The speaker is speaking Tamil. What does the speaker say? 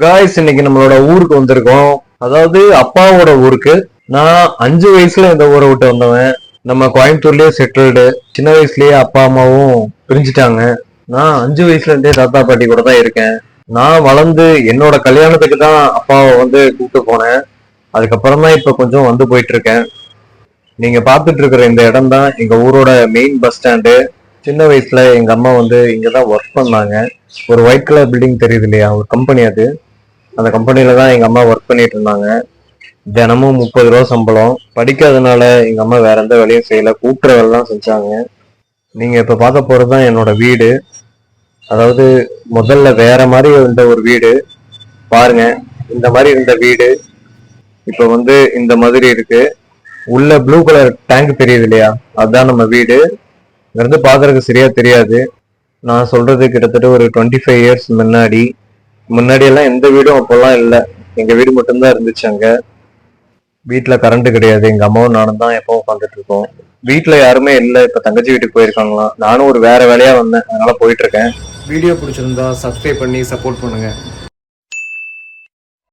காய்ஸ், இன்னைக்கு நம்மளோட ஊருக்கு வந்திருக்கோம். அதாவது அப்பாவோட ஊருக்கு. நான் 5 வயசுல இந்த ஊரை விட்டு வந்தவன். நம்ம கோயம்புத்தூர்லயே செட்டில்டு. சின்ன வயசுலயே அப்பா அம்மாவும் பிரிஞ்சுட்டாங்க. நான் 5 வயசுல இருந்தே தாத்தா பாட்டி கூட தான் இருக்கேன். நான் வளர்ந்து என்னோட கல்யாணத்துக்கு தான் அப்பாவை கூப்பிட்டு போனேன். அதுக்கப்புறம் தான் இப்ப கொஞ்சம் போயிட்டு இருக்கேன். நீங்க பாத்துட்டு இருக்கிற இந்த இடம் தான் எங்க ஊரோட மெயின் பஸ் ஸ்டாண்டு. சின்ன வயசுல எங்க அம்மா இங்கதான் ஒர்க் பண்ணாங்க. ஒரு ஒயிட் கலர் பில்டிங் தெரியுது இல்லையா, ஒரு கம்பெனி அது. அந்த கம்பெனில தான் எங்க அம்மா ஒர்க் பண்ணிட்டு இருந்தாங்க. தினமும் 30 ரூபா சம்பளம். படிக்காதனால எங்க அம்மா வேற எந்த வேலையும் செய்யல, கூட்டுற வேலை தான் செஞ்சாங்க. நீங்க இப்ப பார்க்க போறதுதான் என்னோட வீடு. அதாவது முதல்ல வேற மாதிரி இருந்த ஒரு வீடு பாருங்க. இந்த மாதிரி இருந்த வீடு இப்ப இந்த மாதிரி இருக்கு. உள்ள ப்ளூ கலர் டேங்க் தெரியுது இல்லையா, அதுதான் நம்ம வீடு. இருந்து பாக்குறதுக்கு சரியா தெரியாது. நான் சொல்றது கிட்டத்தட்ட ஒரு 25 இயர்ஸ் முன்னாடி. முன்னாடி எல்லாம் எந்த வீடும் அப்பெல்லாம் இல்ல. எங்க வீடு மட்டும்தான் இருந்துச்சு அங்க. வீட்டுல கரண்ட் கிடையாது. எங்க அம்மாவும் நானும் தான் எப்பவும் உட்காந்துட்டு இருக்கோம். வீட்டுல யாருமே இல்ல. இப்ப தங்கச்சி வீட்டுக்கு போயிருக்காங்களாம். நானும் ஒரு வேற வேலையா வந்தேன், அதனால போயிட்டு இருக்கேன். வீடியோ பிடிச்சிருந்தா சப்ஸ்கிரைப் பண்ணி சப்போர்ட் பண்ணுங்க.